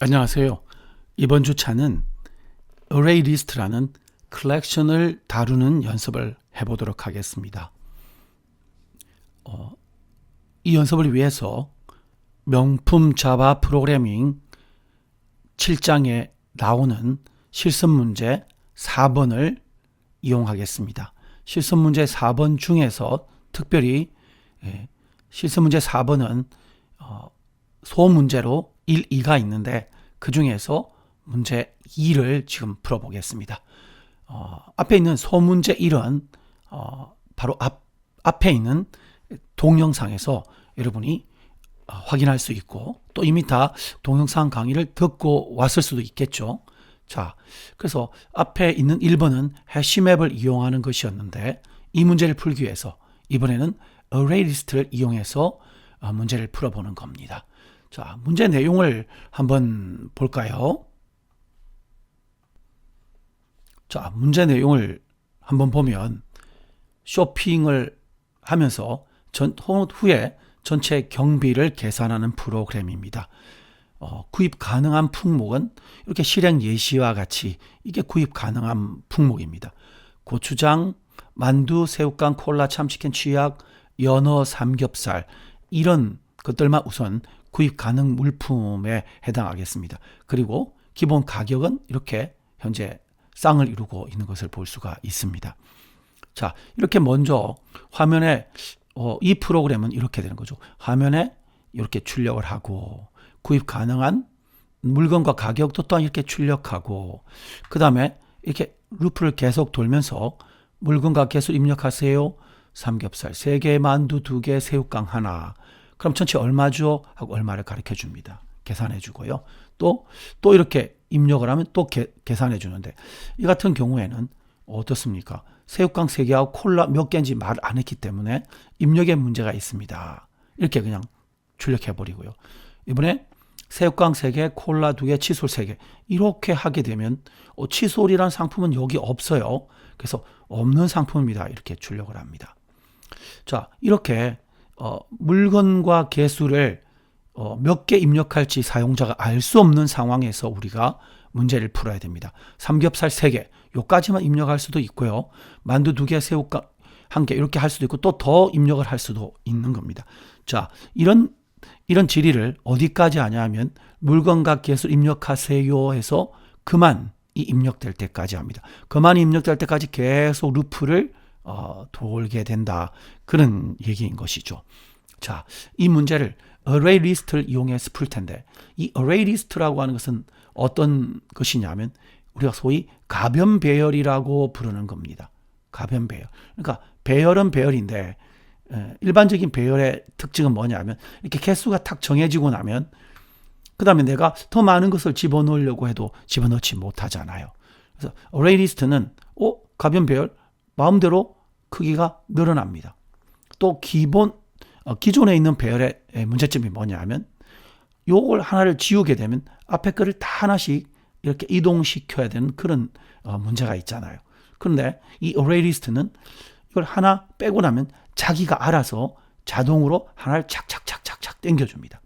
안녕하세요. 이번 주차는 Array List라는 컬렉션을 다루는 연습을 해보도록 하겠습니다. 이 연습을 위해서 명품 자바 프로그래밍 7장에 나오는 실습문제 4번을 이용하겠습니다. 실습문제 4번 중에서 특별히 실습문제 4번은 소문제로 1, 2가 있는데 그 중에서 문제 2를 지금 풀어보겠습니다. 앞에 있는 소문제 1은 바로 앞에 있는 동영상에서 여러분이 확인할 수 있고 또 이미 다 동영상 강의를 듣고 왔을 수도 있겠죠. 자, 그래서 앞에 있는 1번은 해시맵을 이용하는 것이었는데 이 문제를 풀기 위해서 이번에는 Array List를 이용해서 문제를 풀어보는 겁니다. 자, 문제 내용을 한번 볼까요? 자, 문제 내용을 한번 보면 쇼핑을 하면서 후에 전체 경비를 계산하는 프로그램입니다. 구입 가능한 품목은 이렇게 실행 예시와 같이 이게 구입 가능한 품목입니다. 고추장, 만두, 새우깡, 콜라, 참치캔, 치약, 연어, 삼겹살 이런 것들만 우선 구입 가능 물품에 해당하겠습니다. 그리고 기본 가격은 이렇게 현재 쌍을 이루고 있는 것을 볼 수가 있습니다. 자, 이렇게 먼저 화면에 이 프로그램은 이렇게 되는 거죠. 화면에 이렇게 출력을 하고 구입 가능한 물건과 가격도 또한 이렇게 출력하고 그 다음에 이렇게 루프를 계속 돌면서 물건과 개수 입력하세요. 삼겹살 3개, 만두 2개, 새우깡 하나. 그럼 전체 얼마죠? 하고 얼마를 가르쳐 줍니다. 계산해 주고요. 또 이렇게 입력을 하면 또 계산해 주는데 이 같은 경우에는 어떻습니까? 새우깡 3개하고 콜라 몇 개인지 말 안 했기 때문에 입력에 문제가 있습니다. 이렇게 그냥 출력해 버리고요. 이번에 새우깡 3개, 콜라 2개, 칫솔 3개 이렇게 하게 되면 칫솔이란 상품은 여기 없어요. 그래서 없는 상품입니다. 이렇게 출력을 합니다. 자, 이렇게 물건과 개수를 몇 개 입력할지 사용자가 알 수 없는 상황에서 우리가 문제를 풀어야 됩니다. 삼겹살 3개 요까지만 입력할 수도 있고요. 만두 2개, 새우깡 1개 이렇게 할 수도 있고 또 더 입력을 할 수도 있는 겁니다. 자, 이런 질의를 어디까지 하냐면 물건과 개수 입력하세요 해서 그만이 입력될 때까지 합니다. 그만이 입력될 때까지 계속 루프를 돌게 된다. 그런 얘기인 것이죠. 자, 이 문제를 Array List를 이용해서 풀 텐데 이 Array List라고 하는 것은 어떤 것이냐면 우리가 소위 가변 배열이라고 부르는 겁니다. 가변 배열. 그러니까 배열은 배열인데 일반적인 배열의 특징은 뭐냐면 이렇게 개수가 탁 정해지고 나면 그 다음에 내가 더 많은 것을 집어넣으려고 해도 집어넣지 못하잖아요. 그래서 Array List는 가변 배열 마음대로 크기가 늘어납니다. 또 기존에 있는 배열의 문제점이 뭐냐면 요걸 하나를 지우게 되면 앞에 거를 다 하나씩 이렇게 이동시켜야 되는 그런 문제가 있잖아요. 그런데 이 Array List는 이걸 하나 빼고 나면 자기가 알아서 자동으로 하나를 착착착착착 땡겨줍니다.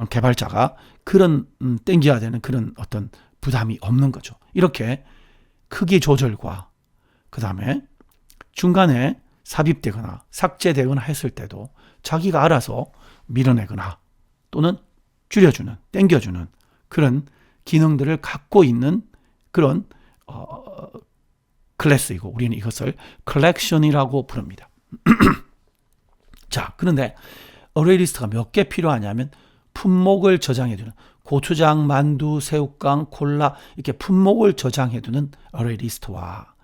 개발자가 그런 땡겨야 되는 그런 어떤 부담이 없는 거죠. 이렇게 크기 조절과 그 다음에 중간에 삽입되거나 삭제되거나 했을 때도 자기가 알아서 밀어내거나 또는 줄여주는, 땡겨주는 그런 기능들을 갖고 있는 그런 클래스이고 우리는 이것을 컬렉션이라고 부릅니다. 자, 그런데 Array List가 몇 개 필요하냐면 품목을 저장해두는 고추장, 만두, 새우깡, 콜라 이렇게 품목을 저장해두는 Array List와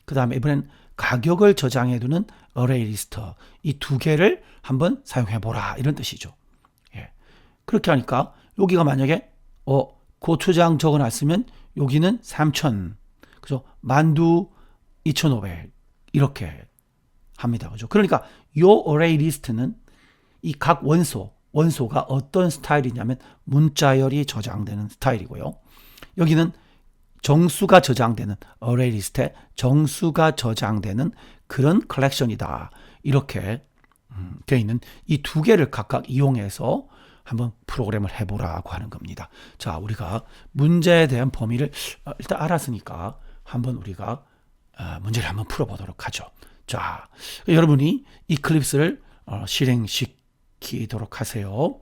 그 다음에 이번엔 가격을 저장해두는 Array List 이 두 개를 한번 사용해보라 이런 뜻이죠. 예. 그렇게 하니까 여기가 만약에 고추장 적어놨으면 여기는 3,000 그죠? 만두 2,500 이렇게 합니다. 그죠? 그러니까 요 Array List는 이 각 원소가 어떤 스타일이냐면 문자열이 저장되는 스타일이고요. 여기는 정수가 저장되는 Array List에 정수가 저장되는 그런 컬렉션이다. 이렇게 되어 있는 이 두 개를 각각 이용해서 한번 프로그램을 해보라고 하는 겁니다. 자, 우리가 문제에 대한 범위를 일단 알았으니까 한번 우리가 문제를 한번 풀어보도록 하죠. 자, 여러분이 이클립스를 실행시키도록 하세요.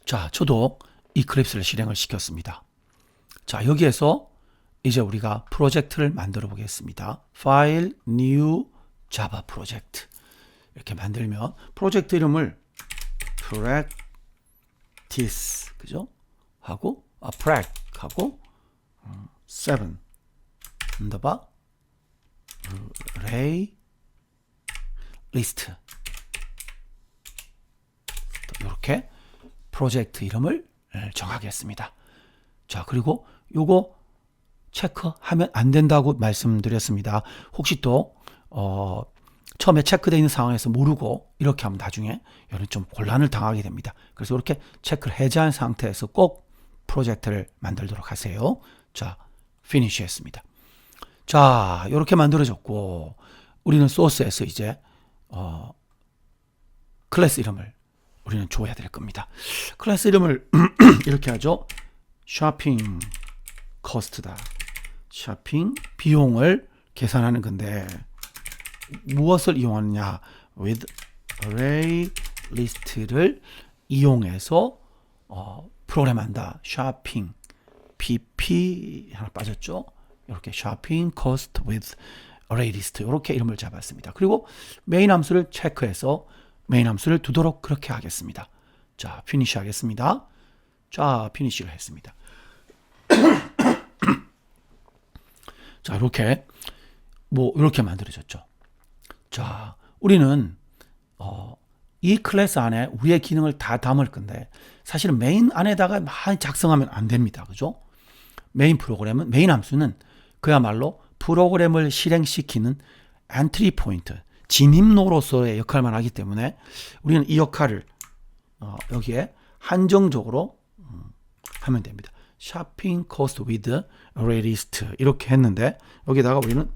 자, 저도 이클립스를 실행을 시켰습니다. 자, 여기에서 이제 우리가 프로젝트를 만들어 보겠습니다. 파일, new, java 프로젝트. 이렇게 만들면 프로젝트 이름을 practice, 그죠? 하고, prac 하고, 7, underbar, array, list. 이렇게 프로젝트 이름을 정하겠습니다. 자, 그리고 요거 체크하면 안 된다고 말씀드렸습니다. 혹시 또 처음에 체크되어 있는 상황에서 모르고 이렇게 하면 나중에 좀 곤란을 당하게 됩니다. 그래서 이렇게 체크를 해제한 상태에서 꼭 프로젝트를 만들도록 하세요. 자, 피니시 했습니다. 자, 이렇게 만들어졌고 우리는 소스에서 이제 클래스 이름을 우리는 줘야 될 겁니다. 클래스 이름을 이렇게 하죠. 쇼핑 코스트다. 쇼핑 비용을 계산하는 건데 무엇을 이용하느냐? with array list를 이용해서 프로그램한다. 쇼핑 pp 하나 빠졌죠? 이렇게 쇼핑 cost with array list 이렇게 이름을 잡았습니다. 그리고 메인 함수를 체크해서 메인 함수를 두도록 그렇게 하겠습니다. 자, 피니시 하겠습니다. 자, 피니시를 했습니다. 자, 이렇게 이렇게 만들어졌죠. 자, 우리는 이 클래스 안에 우리의 기능을 다 담을 건데 사실은 메인 안에다가 많이 작성하면 안 됩니다. 그죠? 메인 프로그램은 메인 함수는 그야말로 프로그램을 실행시키는 엔트리 포인트, 진입로로서의 역할만 하기 때문에 우리는 이 역할을 여기에 한정적으로 하면 됩니다. shopping cost with array list 이렇게 했는데 여기다가 우리는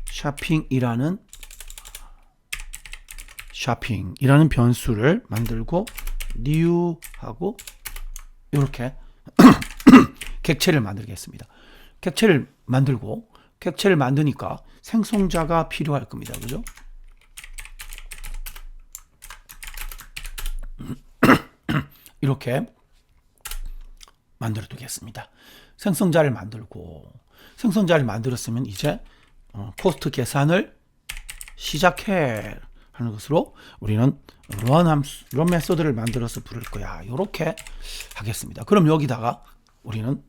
shopping이라는 변수를 만들고 new 하고 이렇게 객체를 만들겠습니다. 객체를 만드니까 생성자가 필요할 겁니다. 그죠? 이렇게 만들어 두겠습니다. 생성자를 만들었으면 이제 코스트 계산을 시작해 하는 것으로 우리는 run 메소드를 만들어서 부를 거야. 이렇게 하겠습니다. 그럼 여기다가 우리는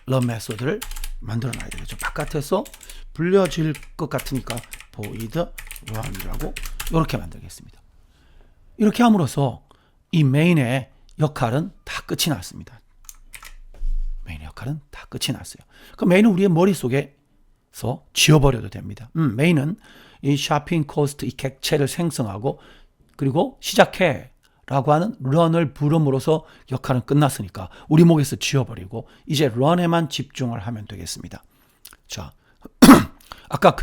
run 메소드를 만들어 놔야 되겠죠. 바깥에서 불려질 것 같으니까 void run이라고 이렇게 만들겠습니다. 이렇게 함으로써 이 메인의 역할은 다 끝이 났습니다. 메인의 역할은 다 끝이 났어요. 그 메인은 우리의 머릿속에서 지워버려도 됩니다. 메인은 이 쇼핑 코스트 이 객체를 생성하고 그리고 시작해 라고 하는 run을 부름으로써 역할은 끝났으니까 우리 목에서 지워버리고 이제 run에만 집중을 하면 되겠습니다. 자, 아까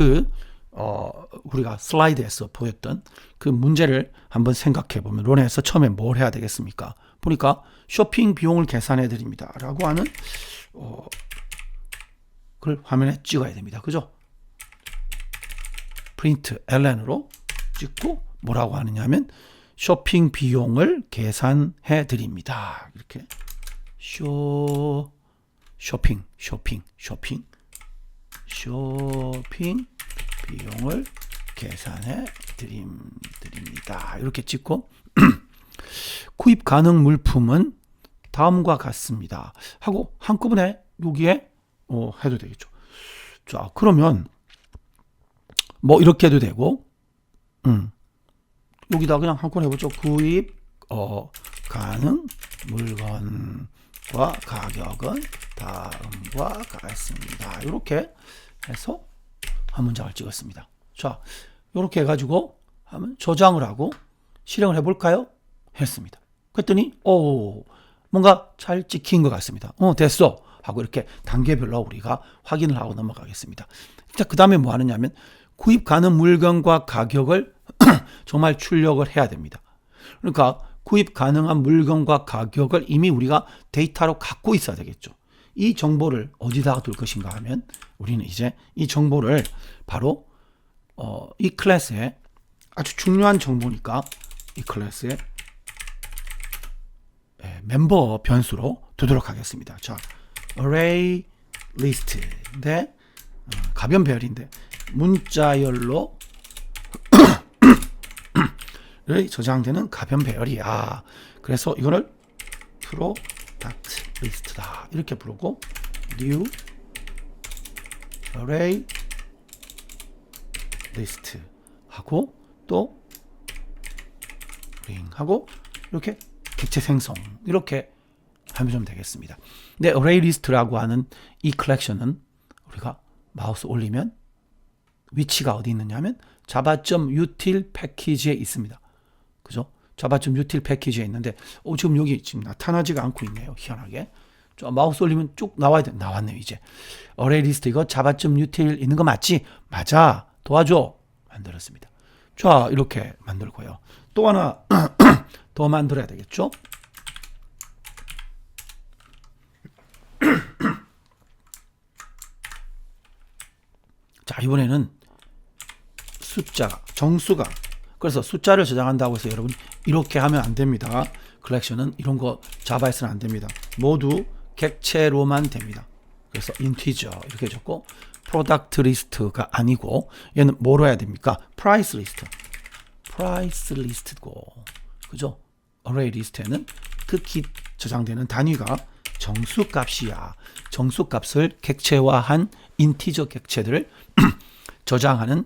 우리가 슬라이드에서 보였던 그 문제를 한번 생각해 보면 run에서 처음에 뭘 해야 되겠습니까? 보니까 쇼핑 비용을 계산해 드립니다 라고 하는 그걸 화면에 찍어야 됩니다. 그죠? 프린트 ln으로 찍고 뭐라고 하느냐면 쇼핑 비용을 계산해 드립니다. 이렇게 쇼핑 비용을 계산해 드립니다. 이렇게 찍고 구입 가능 물품은 다음과 같습니다. 하고 한꺼번에 여기에 해도 되겠죠. 자, 그러면 이렇게 해도 되고 여기다 그냥 한꺼번에 해보죠. 구입 가능 물건과 가격은 다음과 같습니다. 이렇게 해서 한 문장을 찍었습니다. 자, 이렇게 해가지고 하면 저장을 하고 실행을 해볼까요? 했습니다. 그랬더니 뭔가 잘 찍힌 것 같습니다. 됐어 하고 이렇게 단계별로 우리가 확인을 하고 넘어가겠습니다. 자, 그 다음에 뭐 하느냐면 구입 가능 물건과 가격을 정말 출력을 해야 됩니다. 그러니까 구입 가능한 물건과 가격을 이미 우리가 데이터로 갖고 있어야 되겠죠. 이 정보를 어디다가 둘 것인가 하면 우리는 이제 이 정보를 바로 이 클래스에 아주 중요한 정보니까 이 클래스에 멤버 변수로 두도록 하겠습니다. 자, array list인데 가변 배열인데 문자열로 저장되는 가변 배열이야. 그래서 이거를 product list다 이렇게 부르고 new array list 하고 또 ring 하고 이렇게 객체 생성 이렇게 하면 좀 되겠습니다. 근데 array list라고 하는 이 컬렉션은 우리가 마우스 올리면 위치가 어디 있느냐면 java.util 패키지에 있습니다. 그죠? java.util 패키지에 있는데 지금 여기 지금 나타나지가 않고 있네요. 희한하게. 마우스 올리면 쭉 나와야 돼. 나왔네요. 이제 array list 이거 java.util 있는 거 맞지? 맞아. 도와줘. 만들었습니다. 자, 이렇게 만들고요. 또 하나 더 만들어야 되겠죠? 자, 이번에는 숫자가 정수가 그래서 숫자를 저장한다고 해서 여러분 이렇게 하면 안 됩니다. 컬렉션은 이런 거 자바에서는 안 됩니다. 모두 객체로만 됩니다. 그래서 integer 이렇게 적고 product list가 아니고 얘는 뭐로 해야 됩니까? price list고 그죠? array list에는 그 저장되는 단위가 정수값이야. 정수값을 객체화한 인티저 객체들을 저장하는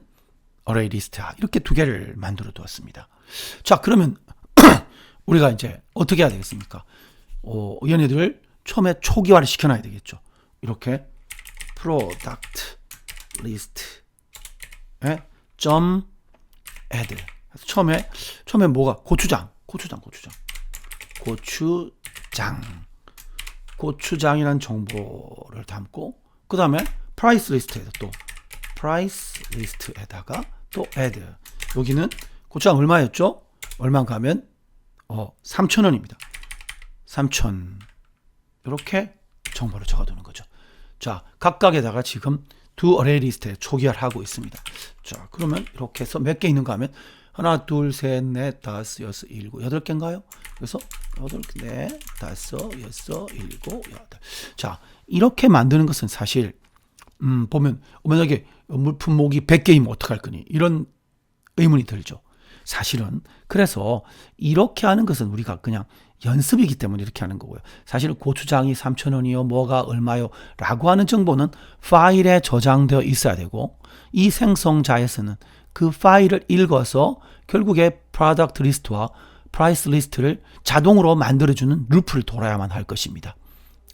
array list야. 이렇게 두 개를 만들어 두었습니다. 자, 그러면 우리가 이제 어떻게 해야 되겠습니까? 얘네들 처음에 초기화를 시켜놔야 되겠죠. 이렇게 product list 점 add 처음에 뭐가 고추장이라는 정보를 담고 그 다음에 price list에다 또 price list에다가 또 add 여기는 고추장 얼마였죠? 얼마인가 하면 3,000원입니다. 3,000 이렇게 정보를 적어두는 거죠. 자, 각각에다가 지금 두 array 리스트에 초기화를 하고 있습니다. 자, 그러면 이렇게 해서 몇 개 있는가 하면 하나, 둘, 셋, 넷, 다섯, 여섯, 일곱, 여덟 개인가요? 그래서 여덟 개, 넷, 다섯, 여섯, 일곱, 여덟. 자, 이렇게 만드는 것은 사실 보면 만약에 물품목이 100개이면 어떡할 거니? 이런 의문이 들죠. 사실은 그래서 이렇게 하는 것은 우리가 그냥 연습이기 때문에 이렇게 하는 거고요. 사실은 고추장이 3,000원이요, 뭐가 얼마요 라고 하는 정보는 파일에 저장되어 있어야 되고 이 생성자에서는 그 파일을 읽어서 결국에 프로덕트 리스트와 프라이스 리스트를 자동으로 만들어주는 루프를 돌아야만 할 것입니다.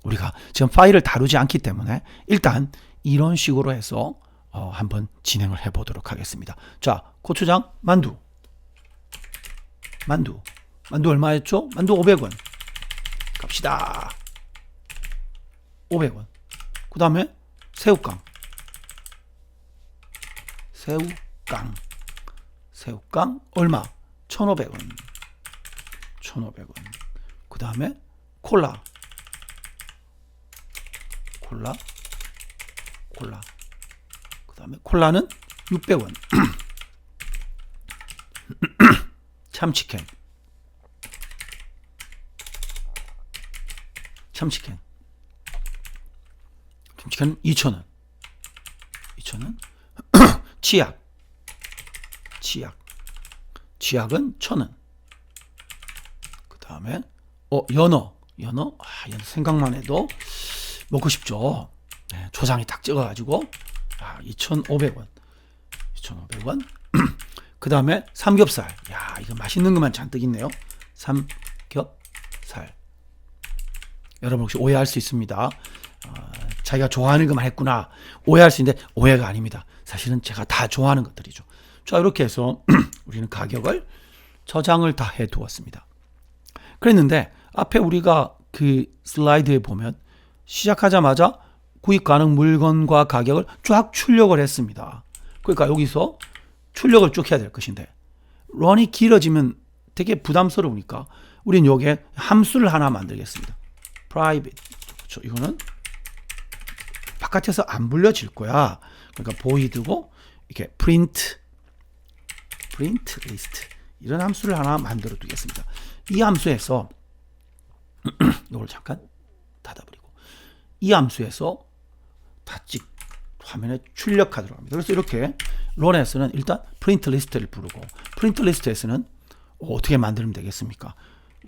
우리가 지금 파일을 다루지 않기 때문에 일단 이런 식으로 해서 한번 진행을 해보도록 하겠습니다. 자, 고추장 만두 얼마였죠? 만두 500원 갑시다. 500원. 그 다음에 새우깡 얼마? 1,500원. 그 다음에 콜라. 그 다음에 콜라는 600원. 참치캔 2,000원. 치약은 1,000원. 그 다음에 연어 생각만 해도 먹고 싶죠. 네, 초장이 딱 찍어가지고 2,500원. 그 다음에 삼겹살. 야, 이거 맛있는 것만 잔뜩 있네요. 삼겹살. 여러분 혹시 오해할 수 있습니다. 자기가 좋아하는 것만 했구나 오해할 수 있는데 오해가 아닙니다. 사실은 제가 다 좋아하는 것들이죠. 자, 이렇게 해서 우리는 가격을 저장을 다 해두었습니다. 그랬는데 앞에 우리가 그 슬라이드에 보면 시작하자마자 구입 가능 물건과 가격을 쫙 출력을 했습니다. 그러니까 여기서 출력을 쭉 해야 될 것인데 런이 길어지면 되게 부담스러우니까 우린 여기에 함수를 하나 만들겠습니다. private. 그렇죠. 이거는 바깥에서 안 불려질 거야. 그러니까 void고 이렇게 print list 이런 함수를 하나 만들어 두겠습니다. 이 함수에서 이걸 잠깐 닫아버리고 이 함수에서 화면에 출력하도록 합니다. 그래서 이렇게 런에서는 일단 print list를 부르고 print list에서는 어떻게 만들면 되겠습니까?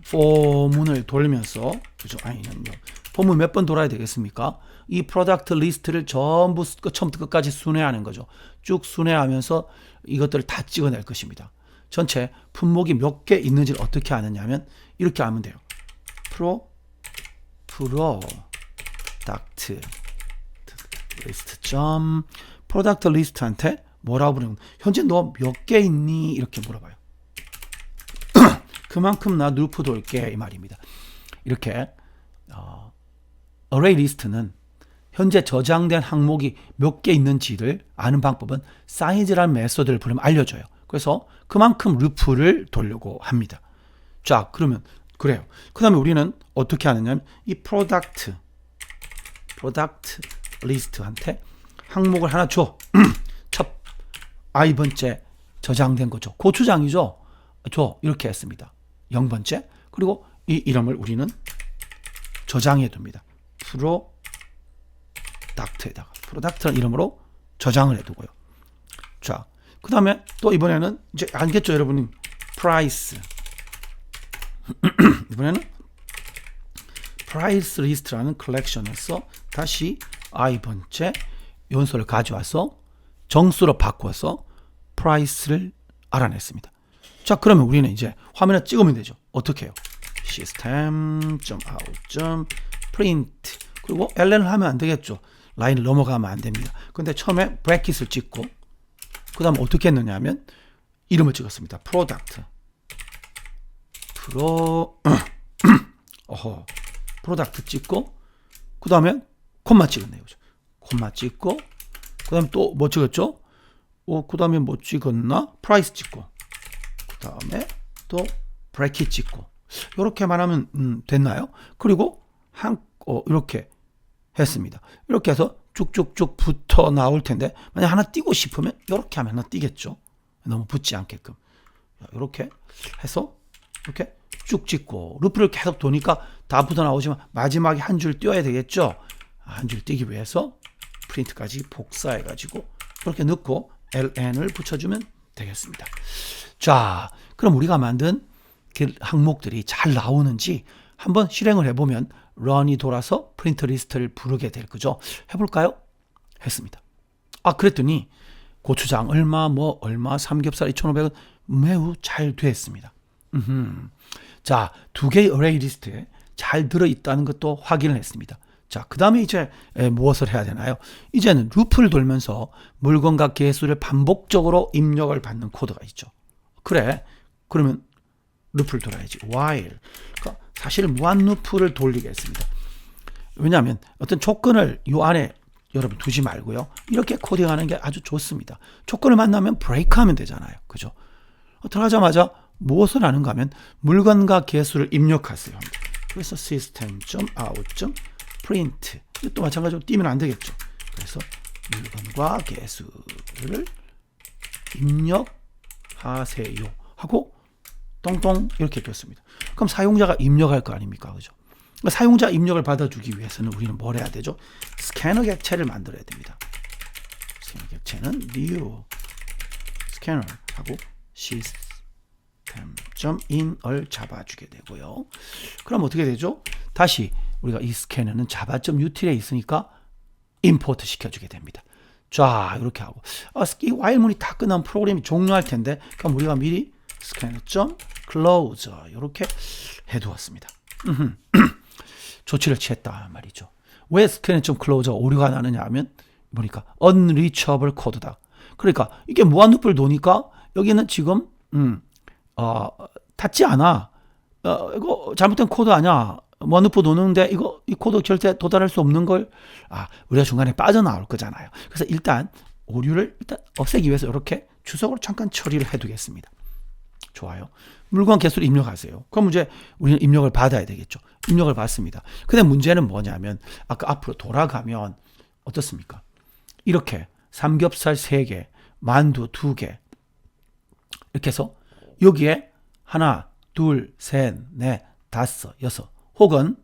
for문을 돌면서 그죠? 아니면요. for문 몇 번 돌아야 되겠습니까? 이 product list를 전부 처음부터 끝까지 순회하는 거죠. 쭉 순회하면서 이것들을 다 찍어낼 것입니다. 전체 품목이 몇 개 있는지를 어떻게 아느냐면 이렇게 하면 돼요. product product list한테 뭐라고 부르면 현재 너 몇 개 있니? 이렇게 물어봐요. 그만큼 나 루프 돌게 이 말입니다. 이렇게 array list는 현재 저장된 항목이 몇 개 있는지를 아는 방법은 size라는 메소드를 부르면 알려줘요. 그래서 그만큼 루프를 돌려고 합니다. 자, 그러면 그래요. 그 다음에 우리는 어떻게 하느냐면 이 product list한테 항목을 하나 줘. 첫 i번째 저장된 거죠. 고추장이죠. 줘. 이렇게 했습니다. 0번째. 그리고 이 이름을 우리는 저장해 둡니다. product라는 이름으로 저장을 해두고요. 자, 그 다음에 또 이번에는 이제 알겠죠, 여러분? price. 이번에는 price list라는 컬렉션에서 다시 i번째 요소를 가져와서 정수로 바꿔서 price를 알아냈습니다. 자, 그러면 우리는 이제 화면에 찍으면 되죠. 어떻게 해요? system.out.print 그리고 ln을 하면 안 되겠죠. 라인을 넘어가면 안 됩니다. 근데 처음에 브래킷을 찍고 그 다음 어떻게 했느냐 하면 이름을 찍었습니다. product 찍고 그 다음에 콤마 찍었네요. 콤마 찍고 그 다음에 또 뭐 찍었죠? 그 다음에 뭐 찍었나? price 찍고 그 다음에 또 브래킷 찍고 이렇게만 하면 됐나요? 그리고 이렇게 했습니다. 이렇게 해서 쭉쭉쭉 붙어 나올 텐데 만약 하나 띄고 싶으면 이렇게 하면 하나 띄겠죠. 너무 붙지 않게끔 이렇게 해서 이렇게 쭉 찍고 루프를 계속 도니까 다 붙어 나오지만 마지막에 한 줄 띄어야 되겠죠. 한 줄 띄기 위해서 프린트까지 복사해 가지고 이렇게 넣고 ln을 붙여주면 되겠습니다. 자, 그럼 우리가 만든 그 항목들이 잘 나오는지 한번 실행을 해보면 run이 돌아서 프린트 리스트를 부르게 될 거죠. 해볼까요? 했습니다. 그랬더니 고추장 얼마 삼겹살 2,500원 매우 잘 됐습니다. 자, 두 개의 array 리스트에 잘 들어있다는 것도 확인을 했습니다. 자, 그 다음에 이제 무엇을 해야 되나요? 이제는 루프를 돌면서 물건과 개수를 반복적으로 입력을 받는 코드가 있죠. 그래, 그러면 루프를 돌아야지. while. 그러니까 사실 무한 루프를 돌리겠습니다. 왜냐하면 어떤 조건을 이 안에 여러분 두지 말고요. 이렇게 코딩하는 게 아주 좋습니다. 조건을 만나면 브레이크하면 되잖아요. 그죠? 들어가자마자 무엇을 하는가 하면 물건과 개수를 입력하세요. 그래서 system.out.print 또 마찬가지로 띄면 안 되겠죠. 그래서 물건과 개수를 입력하세요 하고 똥똥 이렇게 꼈습니다. 그럼 사용자가 입력할 거 아닙니까? 그죠? 그러니까 사용자 입력을 받아주기 위해서는 우리는 뭘 해야 되죠? 스캐너 객체를 만들어야 됩니다. 스캐너 객체는 new 스캐너 하고 system.in을 잡아주게 되고요. 그럼 어떻게 되죠? 다시 우리가 이 스캐너는 java.util에 있으니까 임포트 시켜주게 됩니다. 자, 이렇게 하고 이 while문이 다 끝나면 프로그램이 종료할 텐데 그럼 우리가 미리 scanner.close 이렇게 해두었습니다. 조치를 취했다 말이죠. 왜 scanner.close가 오류가 나느냐 하면 보니까 unreachable code다. 그러니까 이게 무한루프를 도니까 여기는 지금 닿지 않아. 이거 잘못된 코드 아니야. 무한루프 도는데 이 코드 절대 도달할 수 없는 걸 우리가 중간에 빠져나올 거잖아요. 그래서 일단 오류를 없애기 위해서 이렇게 주석으로 잠깐 처리를 해두겠습니다. 좋아요. 물건 개수를 입력하세요. 그럼 이제 우리는 입력을 받아야 되겠죠. 입력을 받습니다. 근데 문제는 뭐냐면 아까 앞으로 돌아가면 어떻습니까? 이렇게 삼겹살 3개, 만두 2개 이렇게 해서 여기에 하나, 둘, 셋, 넷, 다섯, 여섯 혹은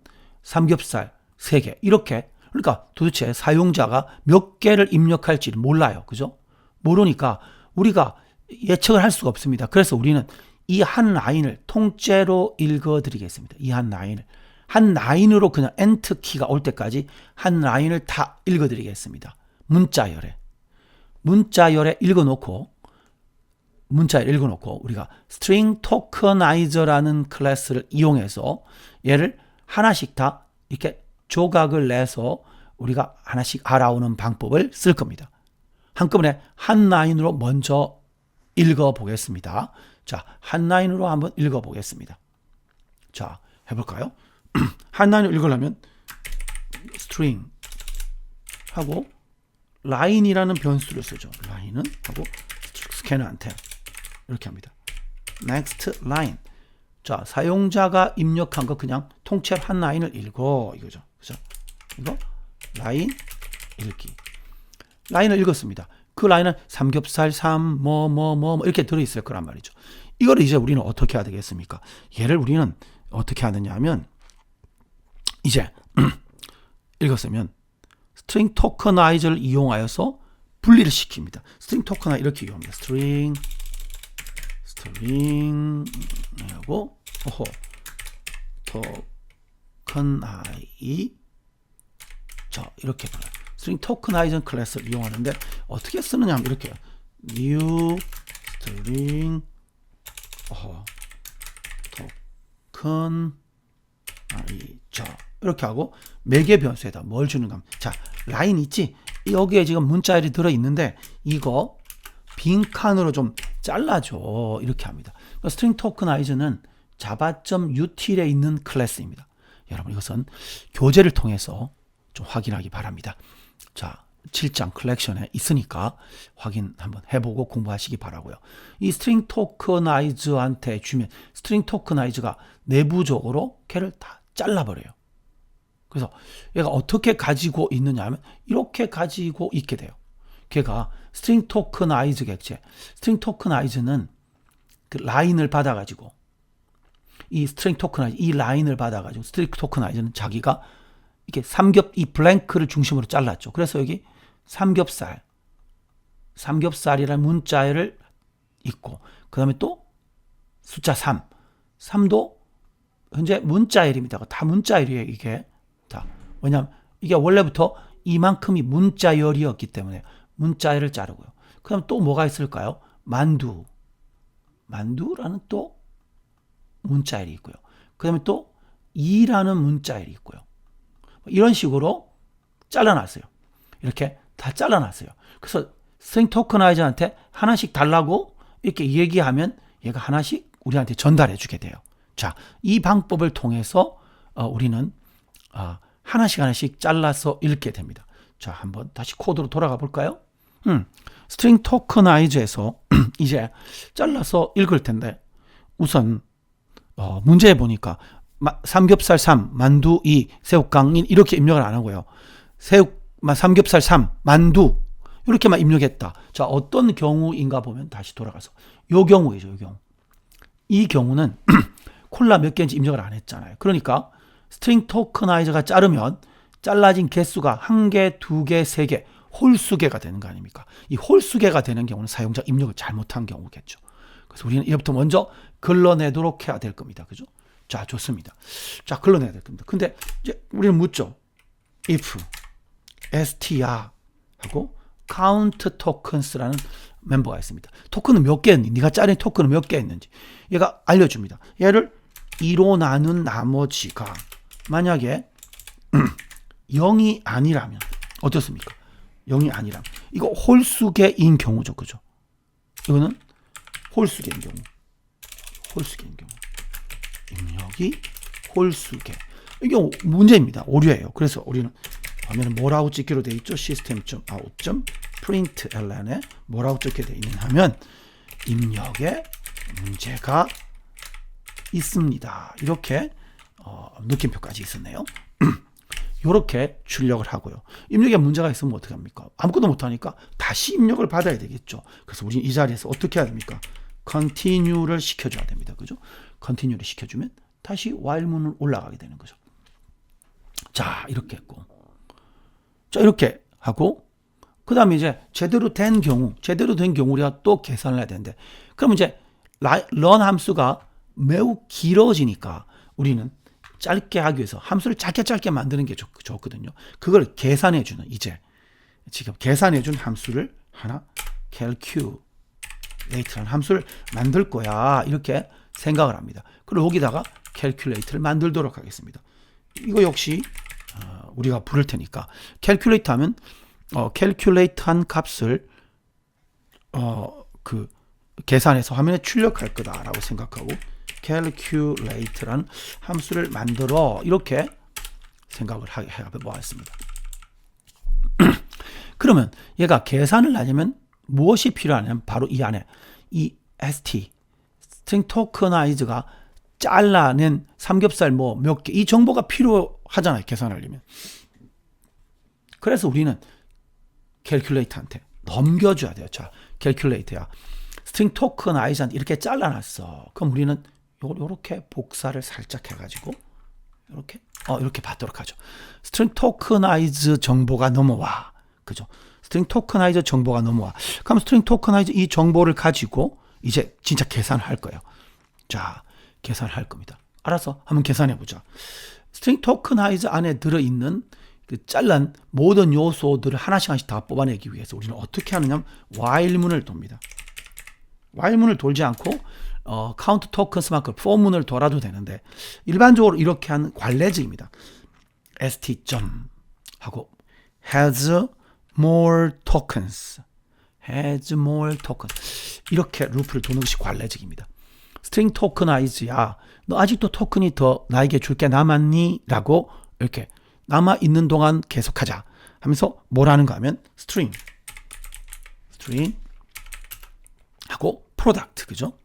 삼겹살 3개 이렇게 그러니까 도대체 사용자가 몇 개를 입력할지를 몰라요. 그죠? 모르니까 우리가 예측을 할 수가 없습니다. 그래서 우리는 이 한 라인을 통째로 읽어드리겠습니다. 이 한 라인을. 한 라인으로 그냥 엔트 키가 올 때까지 한 라인을 다 읽어드리겠습니다. 문자열에 읽어놓고 우리가 string tokenizer라는 클래스를 이용해서 얘를 하나씩 다 이렇게 조각을 내서 우리가 하나씩 알아오는 방법을 쓸 겁니다. 한꺼번에 한 라인으로 먼저 읽어보겠습니다. 자, 한 라인으로 한번 읽어보겠습니다. 자, 해볼까요? 한 라인으로 읽으려면 string 하고 라인이라는 변수를 쓰죠. 라인은 하고 스캐너한테 이렇게 합니다. next line. 자, 사용자가 입력한 거 그냥 통째로 한 라인을 읽어 이거죠. 그죠? 이거 라인 읽기. 라인을 읽었습니다. 그 라인은 삼겹살 3 이렇게 들어있을 거란 말이죠. 이걸 이제 우리는 어떻게 해야 되겠습니까? 얘를 우리는 어떻게 하느냐 하면 이제 읽었으면 string tokenizer를 이용하여서 분리를 시킵니다. string tokenizer 이렇게 이용합니다. string 하고 tokenize 자 이렇게 불러요. string tokenizer 클래스를 이용하는데 어떻게 쓰느냐 하면 이렇게 new string tokenizer 이렇게 하고 매개 변수에다 뭘 주는가 하면 자 라인 있지? 여기에 지금 문자열이 들어있는데 이거 빈칸으로 좀 잘라줘 이렇게 합니다. string tokenizer는 java.util에 있는 클래스입니다. 여러분 이것은 교재를 통해서 좀 확인하기 바랍니다. 자 7장 컬렉션에 있으니까 확인 한번 해보고 공부하시기 바라고요. 이 string tokenizer한테 주면 string tokenizer가 내부적으로 걔를 다 잘라버려요. 그래서 얘가 어떻게 가지고 있느냐 하면 이렇게 가지고 있게 돼요. 걔가 string tokenizer 객체. string tokenizer는 그 라인을 받아가지고 이 string tokenizer 이 라인을 받아가지고 string tokenizer는 자기가 이렇게 이 블랭크를 중심으로 잘랐죠. 그래서 여기 삼겹살이라는 문자를 있고 그 다음에 또 숫자 3도 현재 문자열입니다. 다 문자열이에요. 이게 다 왜냐하면 이게 원래부터 이만큼이 문자열이었기 때문에 문자열을 자르고요. 그럼 또 뭐가 있을까요? 만두라는 또 문자열이 있고요. 그 다음에 또 2라는 문자열이 있고요. 이런 식으로 잘라놨어요. 이렇게 다 잘라놨어요. 그래서 string tokenizer한테 하나씩 달라고 이렇게 얘기하면 얘가 하나씩 우리한테 전달해 주게 돼요. 자, 이 방법을 통해서 우리는 하나씩 잘라서 읽게 됩니다. 자, 한번 다시 코드로 돌아가 볼까요? string tokenizer에서 이제 잘라서 읽을 텐데 우선 문제에 보니까 삼겹살 3, 만두 2, 새우깡 1 이렇게 입력을 안 하고요. 삼겹살 3, 만두 이렇게만 입력했다. 자, 어떤 경우인가 보면 다시 돌아가서 요 경우이죠. 요 경우. 이 경우는 콜라 몇 개인지 입력을 안 했잖아요. 그러니까 string tokenizer가 자르면 잘라진 개수가 1개, 2개, 3개, 홀수개가 되는 거 아닙니까? 이 홀수개가 되는 경우는 사용자 입력을 잘못한 경우겠죠. 그래서 우리는 이제부터 먼저 걸러내도록 해야 될 겁니다. 그죠? 자, 좋습니다. 자, 걸러내야 될 겁니다. 근데 이제 우리는 묻죠. if str 하고 count tokens라는 멤버가 있습니다. 토큰은 몇 개 했니? 네가 자른 토큰은 몇 개 했는지 얘가 알려줍니다. 얘를 2로 나눈 나머지가 만약에 0이 아니라면 어떻습니까? 0이 아니라면 이거 홀수개인 경우죠. 그죠? 이거는 홀수개인 경우 입력이 홀수개 이 경우 문제입니다. 오류예요. 그래서 우리는 화면에 뭐라고 찍기로 되어 있죠? system.out.println에 뭐라고 찍게 되어 있느냐 하면 입력에 문제가 있습니다. 이렇게 느낌표까지 있었네요. 이렇게 출력을 하고요. 입력에 문제가 있으면 어떻게 합니까? 아무것도 못하니까 다시 입력을 받아야 되겠죠. 그래서 우리는 이 자리에서 어떻게 해야 됩니까? continue를 시켜줘야 됩니다. 그죠? continue를 시켜주면 다시 while문으로 올라가게 되는 거죠. 자, 이렇게 했고. 자, 이렇게 하고, 그 다음에 이제 제대로 된 경우 우리가 또 계산을 해야 되는데, 그럼 이제 run 함수가 매우 길어지니까 우리는 짧게 하기 위해서 함수를 짧게 만드는 게 좋거든요. 그걸 계산해주는, 이제 지금 계산해준 함수를 하나 calculate라는 함수를 만들 거야, 이렇게 생각을 합니다. 그리고 여기다가 calculate를 만들도록 하겠습니다. 이거 역시 우리가 부를 테니까 calculate 하면 calculate한 값을 그 계산해서 화면에 출력할 거다라고 생각하고 calculate라는 함수를 만들어, 이렇게 생각을 해보았습니다. 그러면 얘가 계산을 하려면 무엇이 필요하냐면 바로 이 안에 이 string tokenize가 잘라낸 삼겹살 뭐 몇 개, 이 정보가 필요하잖아요, 계산하려면. 그래서 우리는 calculate한테 넘겨줘야 돼요. 자, calculate야, string tokenize한테 이렇게 잘라놨어. 그럼 우리는 요렇게 복사를 살짝 해가지고 이렇게 받도록 하죠. string tokenize 정보가 넘어와, 그죠? string tokenize 정보가 넘어와. 그럼 string tokenize 이 정보를 가지고 이제 진짜 계산을 할 거예요. 자, 계산할 겁니다. 알아서 한번 계산해 보자. string tokenize 안에 들어있는 그 잘란 모든 요소들을 하나씩 다 뽑아내기 위해서 우리는 어떻게 하느냐, while문을 돕니다. while문을 돌지 않고 count tokens만큼 for문을 돌아도 되는데, 일반적으로 이렇게 하는 관례적입니다. st 점 하고 has more tokens 이렇게 루프를 도는 것이 관례적입니다. string tokenize야, 너 아직도 토큰이 더 나에게 줄 게 남았니? 라고 이렇게 남아있는 동안 계속하자 하면서 뭐라는가 하면 string 하고 product, 그죠?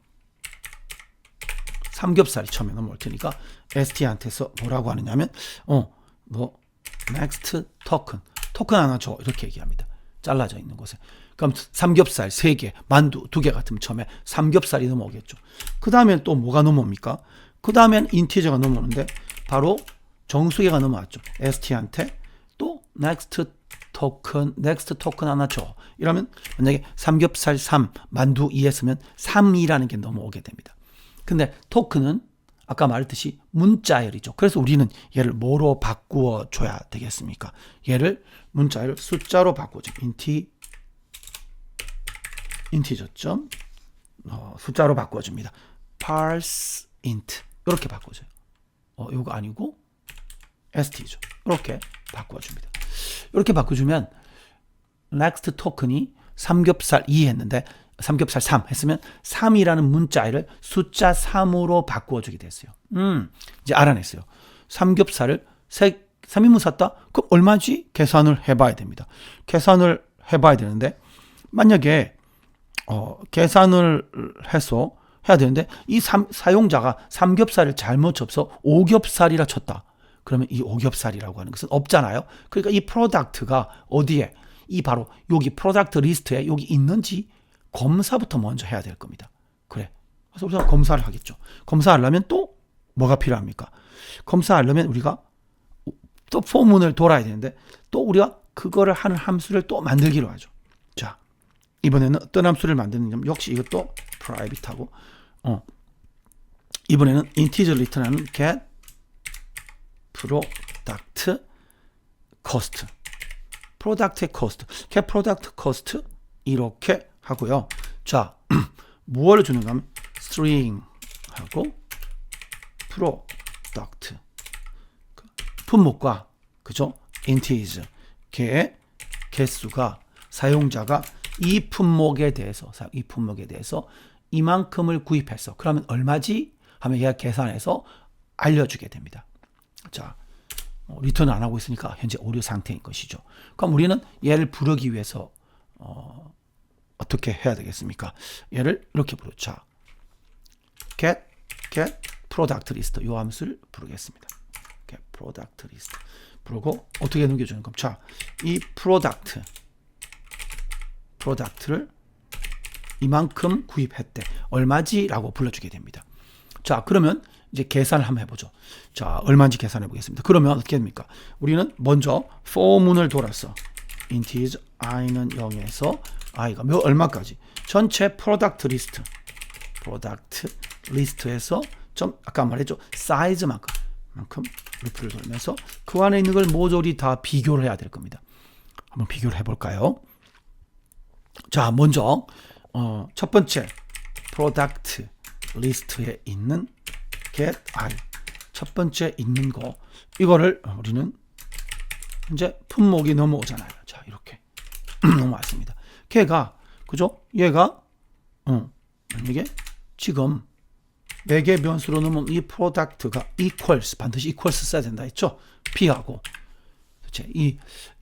삼겹살이 처음에 넘어올 테니까 st한테서 뭐라고 하느냐면 너 next 토큰 하나 줘, 이렇게 얘기합니다. 잘라져 있는 곳에. 그럼 삼겹살 3개, 만두 2개 같으면 처음에 삼겹살이 넘어오겠죠. 그 다음엔 또 뭐가 넘어옵니까? 그 다음엔 인티저가 넘어오는데 바로 정수계가 넘어왔죠. st한테 또 next 토큰 하나 줘. 이러면 만약에 삼겹살 3, 만두 2 했으면 3이라는 게 넘어오게 됩니다. 근데 토큰은 아까 말했듯이 문자열이죠. 그래서 우리는 얘를 뭐로 바꾸어 줘야 되겠습니까? 얘를 문자열 숫자로 바꾸죠. 인티저점 숫자로 바꿔줍니다. parse int 이렇게 바꿔줘요. 이거 아니고 st죠. 이렇게 바꿔줍니다. 이렇게 바꿔주면 next 토큰이 삼겹살 2 했는데 삼겹살 3 했으면 3이라는 문자를 숫자 3으로 바꿔주게 됐어요. 이제 알아냈어요. 삼겹살을 3인분 샀다? 그럼 얼마지? 계산을 해봐야 됩니다. 계산을 해봐야 되는데, 만약에 계산을 해서 해야 되는데 이 사용자가 삼겹살을 잘못 쳐서 오겹살이라 쳤다. 그러면 이 오겹살이라고 하는 것은 없잖아요. 그러니까 이 프로덕트가 어디에, 이 바로 여기 프로덕트 리스트에 여기 있는지 검사부터 먼저 해야 될 겁니다. 그래. 그래서 우리가 검사를 하겠죠. 검사하려면 또 뭐가 필요합니까? 검사하려면 우리가 또 포문을 돌아야 되는데, 또 우리가 그거를 하는 함수를 또 만들기로 하죠. 자, 이번에는 어떤 함수를 만드느냐면 역시 이것도 private하고 이번에는 integer return하는 get product cost, 프로덕트의 cost, get product cost 이렇게 하고요. 자, 무엇을 주는가 하면 string 하고 product 품목과, 그죠? integer 개의 개수가, 사용자가 이 품목에 대해서 이만큼을 구입했어. 그러면 얼마지? 하면 얘가 계산해서 알려주게 됩니다. 자, 리턴 안 하고 있으니까 현재 오류 상태인 것이죠. 그럼 우리는 얘를 부르기 위해서 어떻게 해야 되겠습니까? 얘를 이렇게 부르죠. get product list 이 함수를 부르겠습니다. get product list 부르고 어떻게 넘겨주는 겁니다. 자, 이 product를 이만큼 구입했대. 얼마지? 라고 불러주게 됩니다. 자, 그러면 이제 계산을 한번 해보죠. 자, 얼마인지 계산해 보겠습니다. 그러면 어떻게 됩니까? 우리는 먼저 for문을 돌아서 int i는 0에서 i가 얼마까지? 전체 product list에서 아까 말했죠. 사이즈만큼 루프를 돌면서 그 안에 있는 걸 모조리 다 비교를 해야 될 겁니다. 한번 비교를 해볼까요? 자, 먼저 첫 번째 product 리스트에 있는 get i 첫 번째 있는 거 이거를 우리는 이제 품목이 넘어오잖아요. 자, 이렇게 넘어왔습니다. 걔가 그죠? 얘가 만약에 지금 4개 변수로 넣으면 이 product가 equals 반드시 equals 써야 된다 했죠? p하고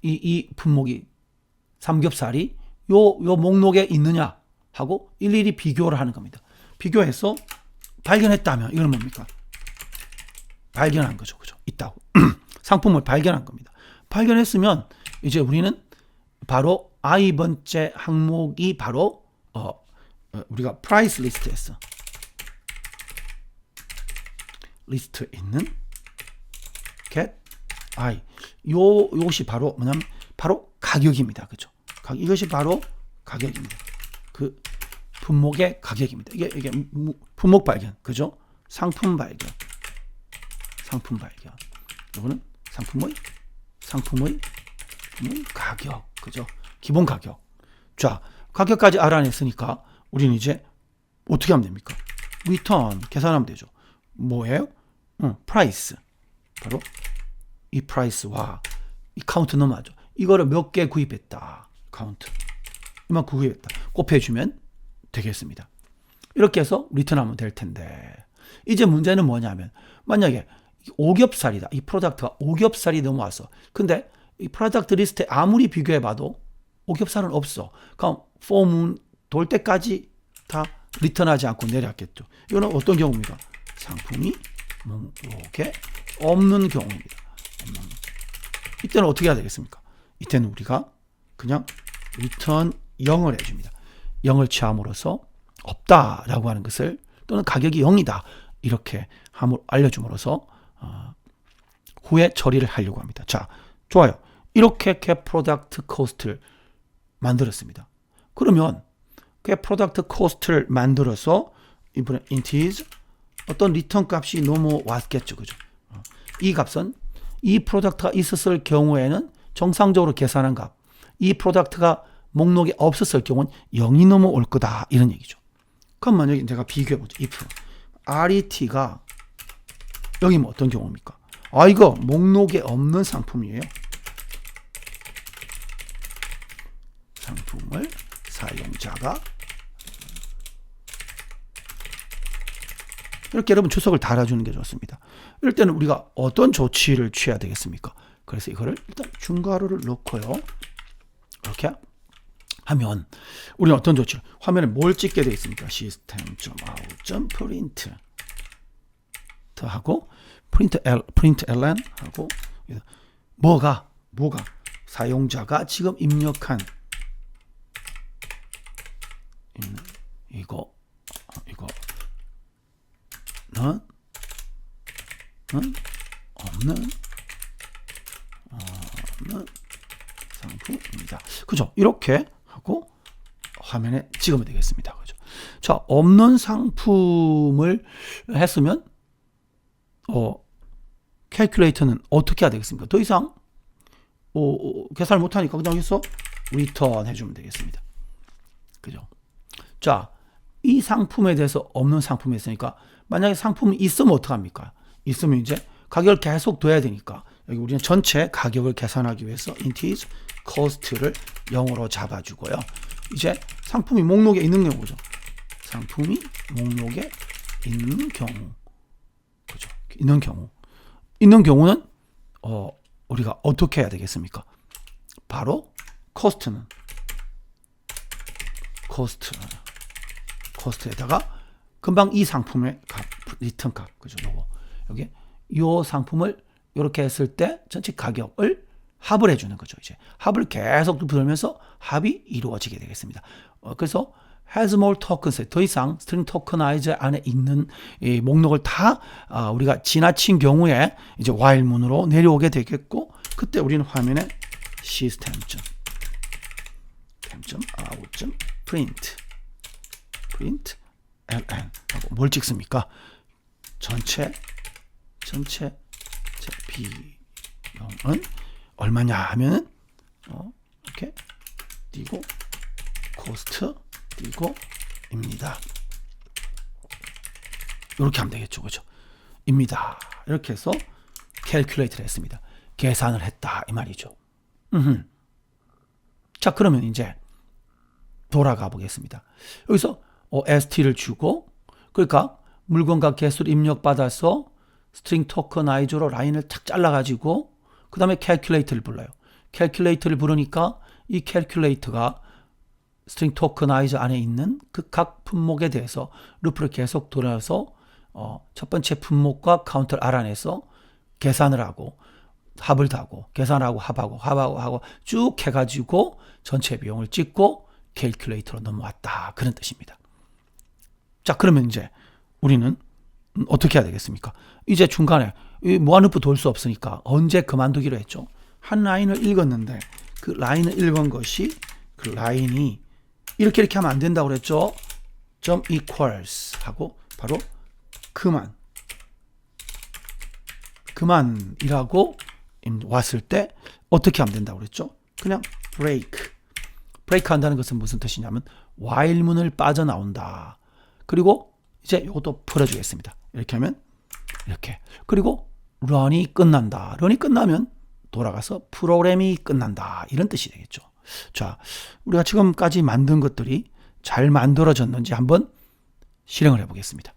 이 품목이 삼겹살이 요 목록에 있느냐 하고 일일이 비교를 하는 겁니다. 비교해서 발견했다면 이건 뭡니까? 발견한 거죠. 그죠? 있다고. 상품을 발견한 겁니다. 발견했으면 이제 우리는 바로 i번째 항목이 바로 우리가 price 리스트에 있는 get i 요것이 바로 뭐냐면 바로 가격입니다. 그죠? 이것이 바로 가격입니다. 그 품목의 가격입니다. 이게 품목 발견, 그죠? 상품 발견. 이거는 상품의 가격, 그죠? 기본 가격. 자, 가격까지 알아냈으니까 우리는 이제 어떻게 하면 됩니까? return 계산하면 되죠. 뭐예요? price. 바로 이 price와 이 count 넘어가죠. 이거를 몇 개 구입했다. count. 이만큼 구입했다. 곱해주면 되겠습니다. 이렇게 해서 리턴하면 될 텐데 이제 문제는 뭐냐면 만약에 오겹살이다. 이 프로덕트가 오겹살이 넘어와서 근데 이 프로덕트 리스트에 아무리 비교해봐도 오겹살은 없어. 그럼 폼은 돌 때까지 다 리턴하지 않고 내려왔겠죠. 이거는 어떤 경우입니까? 상품이 목록에 없는 경우입니다. 이때는 어떻게 해야 되겠습니까? 이때는 우리가 그냥 리턴 0을 해줍니다. 0을 취함으로써 없다라고 하는 것을 또는 가격이 0이다 이렇게 알려줌으로써 후에 처리를 하려고 합니다. 자, 좋아요. 이렇게 get product cost를 만들었습니다. 그러면 get product cost를 만들어서 이번에 int is 어떤 리턴 값이 넘어왔겠죠. 그죠? 이 값은 이 프로덕트가 있었을 경우에는 정상적으로 계산한 값, 이 프로덕트가 목록에 없었을 경우는 0이 넘어올 거다 이런 얘기죠. 그럼 만약에 제가 비교해보죠. if ret가 0이면 어떤 경우입니까? 이거 목록에 없는 상품이에요. 상품을 사용자가 이렇게 여러분 주석을 달아주는 게 좋습니다. 이럴 때는 우리가 어떤 조치를 취해야 되겠습니까? 그래서 이거를 일단 중괄호를 넣고요. 이렇게 하면 우리는 어떤 조치를 화면에 뭘 찍게 되어 있습니까? system.out.print 하고 println 하고 뭐가 사용자가 지금 입력한 이거는 없는 상품입니다. 그죠? 이렇게 하고 화면에 찍으면 되겠습니다. 그죠? 자, 없는 상품을 했으면 캘큘레이터는 어떻게 해야 되겠습니까? 더 이상 계산을 못하니까 그냥 여기서 리턴 해주면 되겠습니다. 그죠? 자, 이 상품에 대해서 없는 상품이 있으니까 만약에 상품이 있으면 어떡합니까? 있으면 이제 가격을 계속 둬야 되니까 여기 우리는 전체 가격을 계산하기 위해서 int is cost를 0으로 잡아주고요. 이제 상품이 목록에 있는 경우죠. 상품이 목록에 있는 경우, 그죠? 있는 경우는 우리가 어떻게 해야 되겠습니까? 바로 코스트에다가 금방 이 상품의 값 리턴 값, 그죠? 요거 여기 요 상품을 이렇게 했을 때 전체 가격을 합을 해주는 거죠. 이제 합을 계속 돌면서 합이 이루어지게 되겠습니다. 그래서 has more tokens, 더 이상 string tokenizer 안에 있는 이 목록을 다 우리가 지나친 경우에 이제 while문으로 내려오게 되겠고, 그때 우리는 화면에 system.out.print ln 하고 뭘 찍습니까? 전체 비용은 얼마냐 하면은 이렇게 띄고 코스트 띄고 입니다. 이렇게 하면 되겠죠, 그죠? 입니다. 이렇게 해서 calculate를 했습니다. 계산을 했다 이 말이죠. 자, 그러면 이제 돌아가 보겠습니다. 여기서 st를 주고, 그러니까 물건과 개수를 입력받아서 스트링 토커나이저로 라인을 탁 잘라가지고 그 다음에 calculate를 불러요. calculate를 부르니까 이 calculate가 스트링 토커나이저 안에 있는 그 각 품목에 대해서 루프를 계속 돌아서 첫 번째 품목과 카운트를 알아내서 계산을 하고 합을 다고 계산하고 합하고 쭉 해가지고 전체 비용을 찍고 calculate로 넘어왔다, 그런 뜻입니다. 자, 그러면 이제 우리는 어떻게 해야 되겠습니까? 이제 중간에 무한루프 돌 수 없으니까 언제 그만두기로 했죠? 한 라인을 읽었는데 그 라인을 읽은 것이 그 라인이 이렇게 하면 안 된다고 그랬죠? .equals 하고 바로 그만이라고 왔을 때 어떻게 하면 된다고 그랬죠? 그냥 break 한다는 것은 무슨 뜻이냐면 while문을 빠져나온다. 그리고 이제 이것도 풀어주겠습니다. 이렇게 하면 이렇게, 그리고 run이 끝난다. run이 끝나면 돌아가서 프로그램이 끝난다, 이런 뜻이 되겠죠. 자, 우리가 지금까지 만든 것들이 잘 만들어졌는지 한번 실행을 해보겠습니다.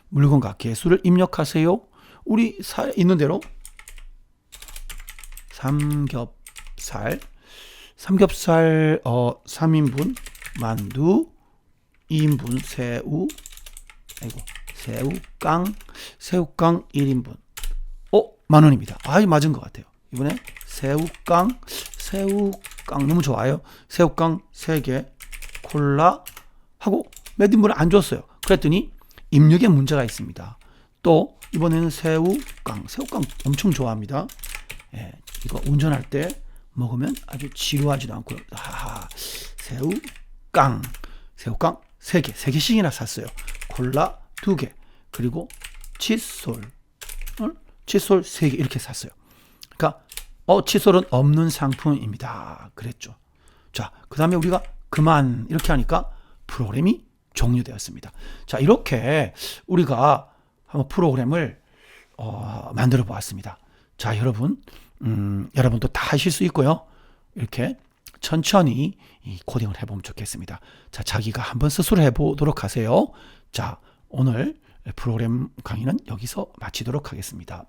물건과 개수를 입력하세요. 우리 있는 대로 삼겹살 3인분 만두, 2인분 새우깡 1인분 10,000원입니다. 맞은 것 같아요. 이번에 새우깡 너무 좋아요. 새우깡 3개 콜라 하고 몇 인분을 안 줬어요. 그랬더니 입력에 문제가 있습니다. 또 이번에는 새우깡 엄청 좋아합니다. 예, 이거 운전할 때 먹으면 아주 지루하지도 않고요. 새우깡 3개씩이나 샀어요. 콜라 2개, 그리고 칫솔 3개 이렇게 샀어요. 그러니까 칫솔은 없는 상품입니다, 그랬죠. 자, 그 다음에 우리가 그만 이렇게 하니까 프로그램이 종료되었습니다. 자, 이렇게 우리가 한번 프로그램을 만들어 보았습니다. 자, 여러분도 다 하실 수 있고요. 이렇게 천천히 이 코딩을 해보면 좋겠습니다. 자, 자기가 한번 스스로 해보도록 하세요. 자, 오늘 프로그램 강의는 여기서 마치도록 하겠습니다.